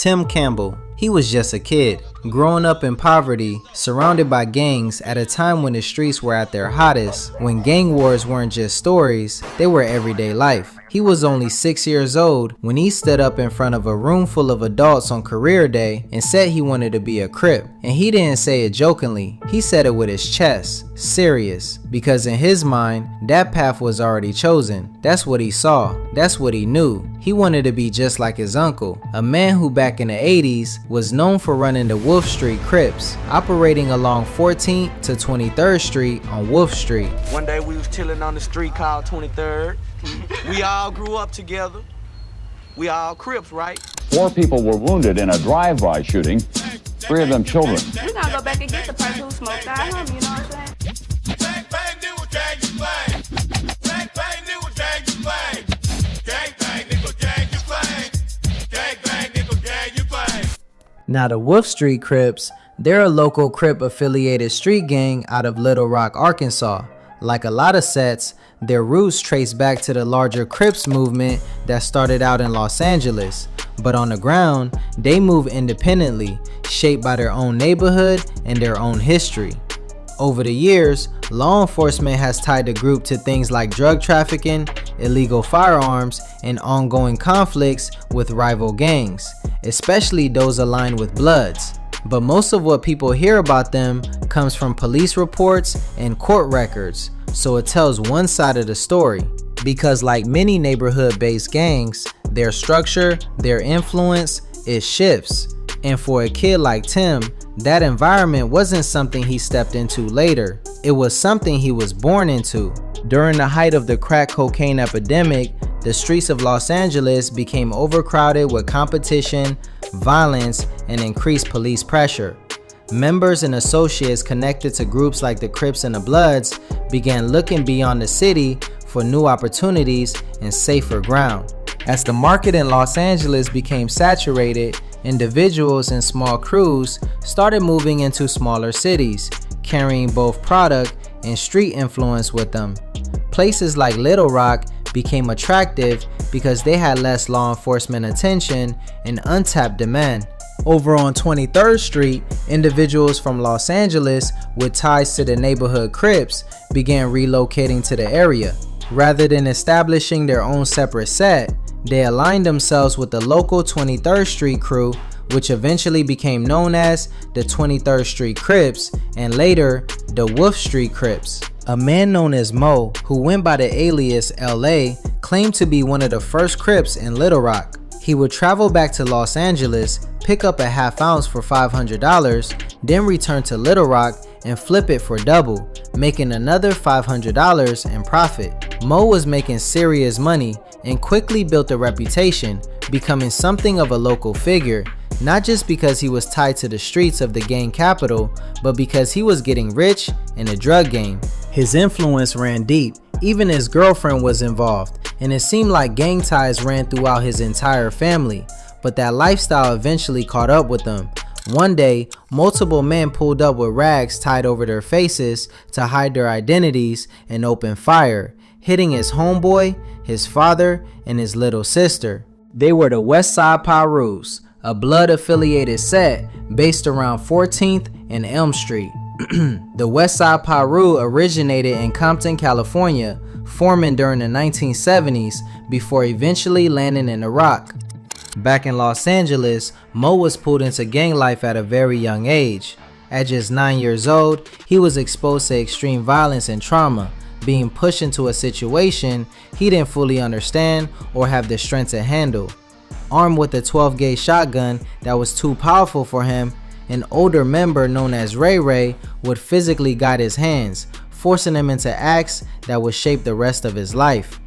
Tim Campbell. He was just a kid, growing up in poverty, surrounded by gangs at a time when the streets were at their hottest, when gang wars weren't just stories, they were everyday life. He was only 6 years old when he stood up in front of a room full of adults on career day and said he wanted to be a Crip. And he didn't say it jokingly, he said it with his chest, serious, because in his mind, that path was already chosen. That's what he saw, that's what he knew. He wanted to be just like his uncle, a man who back in the 80s was known for running the Wolfe Street Crips, operating along 14th to 23rd Street on Wolfe Street. One day we was chilling on the street called 23rd. We all grew up together. We all Crips, right? 4 people were wounded in a drive-by shooting, 3 of them children. We're gonna go back and get the person who smoked our homie, you know what I'm saying? Bang, bang, nigga, gang, you bang. Bang, bang, nigga, gang, you bang. Gang, bang, nigga, gang, you bang. Gang, bang, nigga, gang, you bang. Now the Wolfe Street Crips, they're a local Crip affiliated street gang out of Little Rock, Arkansas. Like a lot of sets, their roots trace back to the larger Crips movement that started out in Los Angeles. But on the ground, they move independently, shaped by their own neighborhood and their own history. Over the years, law enforcement has tied the group to things like drug trafficking, illegal firearms, and ongoing conflicts with rival gangs, especially those aligned with Bloods. But most of what people hear about them comes from police reports and court records, so it tells one side of the story. Because like many neighborhood-based gangs, their structure, their influence, it shifts. And for a kid like Tim, that environment wasn't something he stepped into later. It was something he was born into. During the height of the crack cocaine epidemic, the streets of Los Angeles became overcrowded with competition, violence, and increased police pressure. Members and associates connected to groups like the Crips and the Bloods began looking beyond the city for new opportunities and safer ground. As the market in Los Angeles became saturated, individuals and small crews started moving into smaller cities, carrying both product and street influence with them. Places like Little Rock became attractive because they had less law enforcement attention and untapped demand. Over on 23rd Street, individuals from Los Angeles with ties to the neighborhood Crips began relocating to the area. Rather than establishing their own separate set, they aligned themselves with the local 23rd Street crew, which eventually became known as the 23rd Street Crips and later the Wolfe Street Crips. A man known as Mo, who went by the alias LA, claimed to be one of the first Crips in Little Rock. He would travel back to Los Angeles, pick up a half ounce for $500, then return to Little Rock and flip it for double, making another $500 in profit. Mo was making serious money and quickly built a reputation, becoming something of a local figure, not just because he was tied to the streets of the gang capital, but because he was getting rich in the drug game. His influence ran deep, even his girlfriend was involved, and it seemed like gang ties ran throughout his entire family, but that lifestyle eventually caught up with them. One day, multiple men pulled up with rags tied over their faces to hide their identities and opened fire, hitting his homeboy, his father, and his little sister. They were the West Side Pyrus, a blood-affiliated set based around 14th and Elm Street. The West Side Pyru originated in Compton, California, forming during the 1970s before eventually landing in Iraq. Back in Los Angeles, Mo was pulled into gang life at a very young age. At just 9 years old, he was exposed to extreme violence and trauma, being pushed into a situation he didn't fully understand or have the strength to handle. Armed with a 12-gauge shotgun that was too powerful for him, an older member known as Ray Ray would physically guide his hands, forcing him into acts that would shape the rest of his life.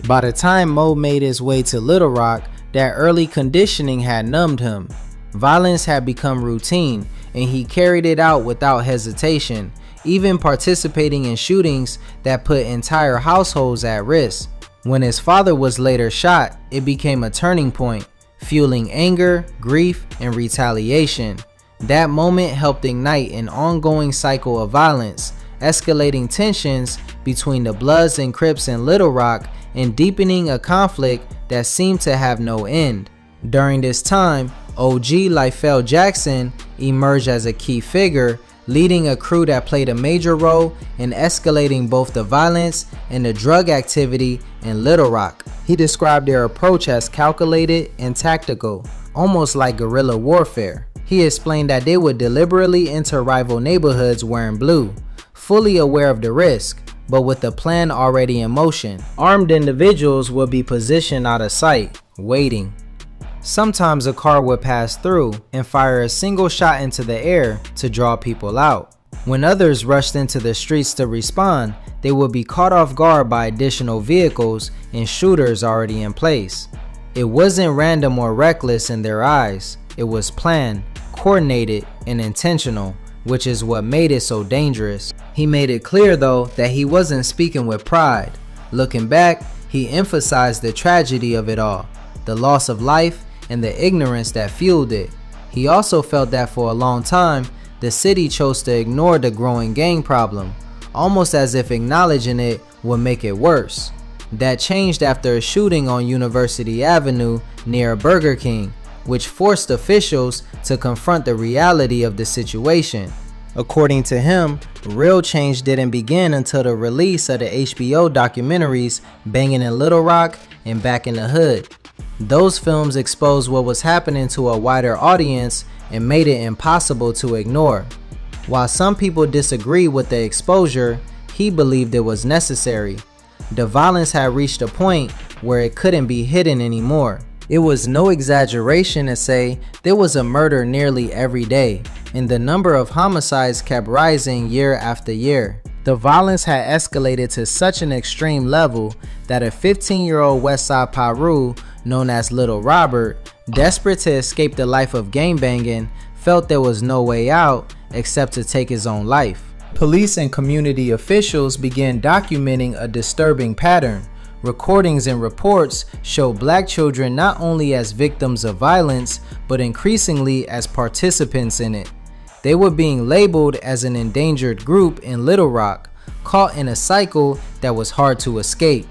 By the time Mo made his way to Little Rock, that early conditioning had numbed him. Violence had become routine, and he carried it out without hesitation, even participating in shootings that put entire households at risk. When his father was later shot, it became a turning point, fueling anger, grief, and retaliation. That moment helped ignite an ongoing cycle of violence, escalating tensions between the Bloods and Crips in Little Rock and deepening a conflict that seemed to have no end. During this time, OG Lifel Jackson emerged as a key figure, leading a crew that played a major role in escalating both the violence and the drug activity in Little Rock. He described their approach as calculated and tactical, almost like guerrilla warfare. He explained that they would deliberately enter rival neighborhoods wearing blue, fully aware of the risk, but with the plan already in motion. Armed individuals would be positioned out of sight, waiting. Sometimes a car would pass through and fire a single shot into the air to draw people out. When others rushed into the streets to respond, they would be caught off guard by additional vehicles and shooters already in place. It wasn't random or reckless in their eyes. It was planned, coordinated, and intentional, which is what made it so dangerous. He made it clear though that he wasn't speaking with pride. Looking back, he emphasized the tragedy of it all, the loss of life and the ignorance that fueled it. He also felt that for a long time, the city chose to ignore the growing gang problem, almost as if acknowledging it would make it worse. That changed after a shooting on University Avenue near a Burger King, which forced officials to confront the reality of the situation. According to him, real change didn't begin until the release of the HBO documentaries Bangin in Little Rock and Back in the Hood. Those films exposed what was happening to a wider audience and made it impossible to ignore. While some people disagree with the exposure, he believed it was necessary. The violence had reached a point where it couldn't be hidden anymore. It was no exaggeration to say there was a murder nearly every day, and the number of homicides kept rising year after year. The violence had escalated to such an extreme level that a 15-year-old Westside Piru known as Little Robert, desperate to escape the life of gangbanging, felt there was no way out except to take his own life. Police and community officials began documenting a disturbing pattern. Recordings and reports show black children not only as victims of violence, but increasingly as participants in it. They were being labeled as an endangered group in Little Rock, caught in a cycle that was hard to escape.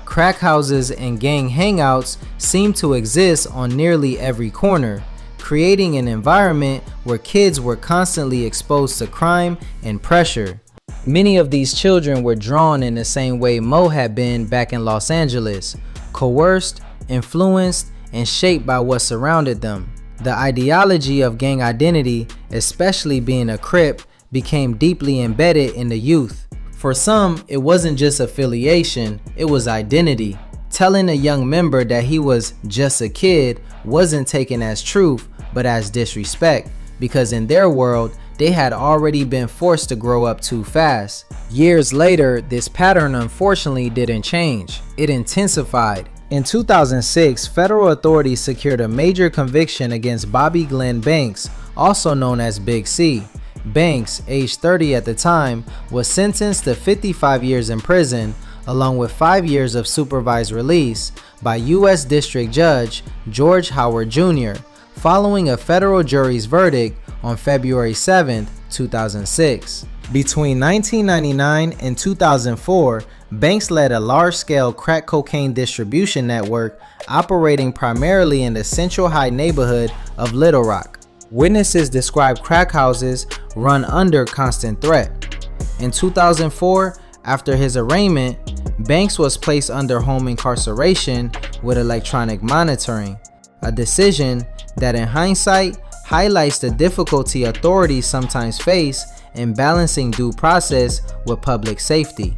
Crack houses and gang hangouts seemed to exist on nearly every corner, creating an environment where kids were constantly exposed to crime and pressure. Many of these children were drawn in the same way Mo had been back in Los Angeles, coerced, influenced, and shaped by what surrounded them. The ideology of gang identity, especially being a Crip, became deeply embedded in the youth. For some, it wasn't just affiliation, it was identity. Telling a young member that he was just a kid wasn't taken as truth, but as disrespect, because in their world, they had already been forced to grow up too fast. Years later, this pattern unfortunately didn't change. It intensified. In 2006, federal authorities secured a major conviction against Bobby Glenn Banks, also known as Big C. Banks, age 30 at the time, was sentenced to 55 years in prison, along with 5 years of supervised release by U.S. District Judge George Howard Jr., following a federal jury's verdict on February 7, 2006. Between 1999 and 2004, Banks led a large-scale crack cocaine distribution network operating primarily in the Central High neighborhood of Little Rock. Witnesses described crack houses run under constant threat. In 2004, after his arraignment, Banks was placed under home incarceration with electronic monitoring, a decision that in hindsight highlights the difficulty authorities sometimes face in balancing due process with public safety.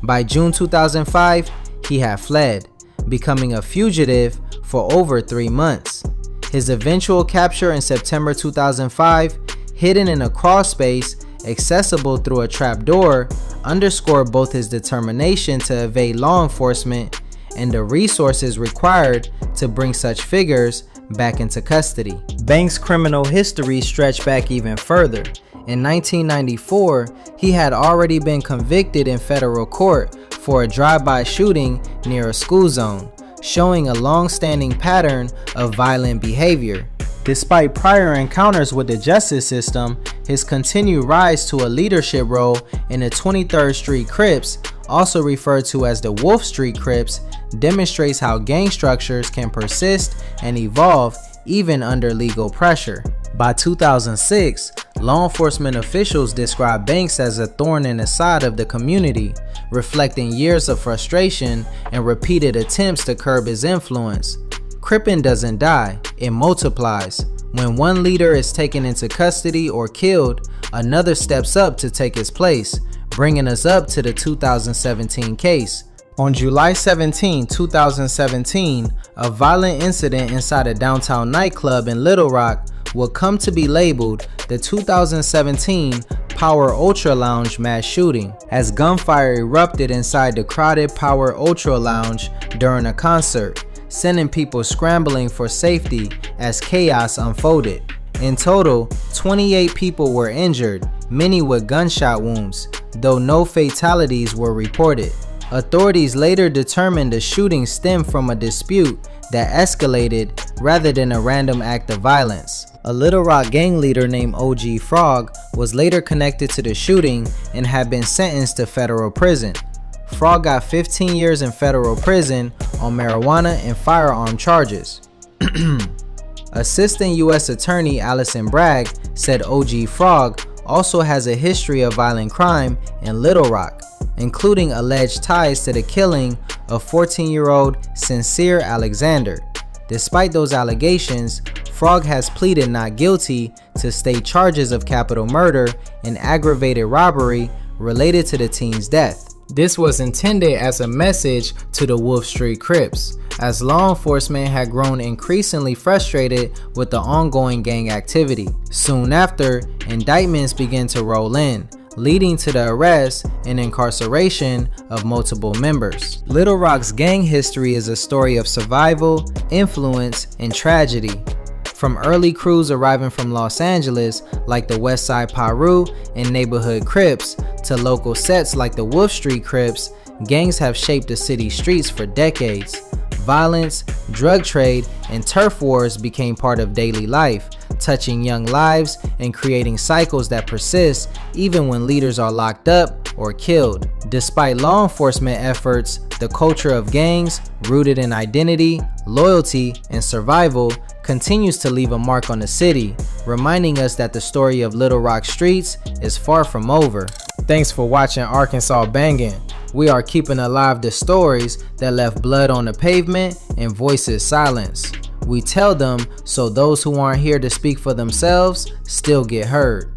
By June 2005, he had fled, becoming a fugitive for over 3 months. His eventual capture in September 2005, hidden in a crawl space accessible through a trapdoor, underscored both his determination to evade law enforcement and the resources required to bring such figures back into custody. Banks' criminal history stretched back even further. In 1994, he had already been convicted in federal court for a drive-by shooting near a school zone, showing a long-standing pattern of violent behavior. Despite prior encounters with the justice system, his continued rise to a leadership role in the 23rd Street Crips also referred to as the Wolfe Street Crips, demonstrates how gang structures can persist and evolve even under legal pressure. By 2006, law enforcement officials described Banks as a thorn in the side of the community, reflecting years of frustration and repeated attempts to curb his influence. Crippin' doesn't die, it multiplies. When one leader is taken into custody or killed, another steps up to take his place, bringing us up to the 2017 case. On July 17, 2017, a violent incident inside a downtown nightclub in Little Rock will come to be labeled the 2017 Power Ultra Lounge mass shooting, as gunfire erupted inside the crowded Power Ultra Lounge during a concert, sending people scrambling for safety as chaos unfolded. In total, 28 people were injured, many with gunshot wounds, though no fatalities were reported. Authorities later determined the shooting stemmed from a dispute that escalated rather than a random act of violence. A Little Rock gang leader named OG Frog was later connected to the shooting and had been sentenced to federal prison. Frog got 15 years in federal prison on marijuana and firearm charges. Assistant U.S. Attorney Allison Bragg said OG Frog also has a history of violent crime in Little Rock, including alleged ties to the killing of 14-year-old Sincere Alexander. Despite those allegations, Frog has pleaded not guilty to state charges of capital murder and aggravated robbery related to the teen's death. This was intended as a message to the Wolfe Street Crips, as law enforcement had grown increasingly frustrated with the ongoing gang activity. Soon after, indictments began to roll in, leading to the arrest and incarceration of multiple members. Little Rock's gang history is a story of survival, influence, and tragedy. From early crews arriving from Los Angeles like the Westside Piru and Neighborhood Crips to local sets like the Wolfe Street Crips, gangs have shaped the city's streets for decades. Violence, drug trade, and turf wars became part of daily life, touching young lives and creating cycles that persist even when leaders are locked up or killed. Despite law enforcement efforts, the culture of gangs, rooted in identity, loyalty, and survival, continues to leave a mark on the city, reminding us that the story of Little Rock streets is far from over. Thanks for watching Arkansas Bangin'. We are keeping alive the stories that left blood on the pavement and voices silenced. We tell them so those who aren't here to speak for themselves still get heard.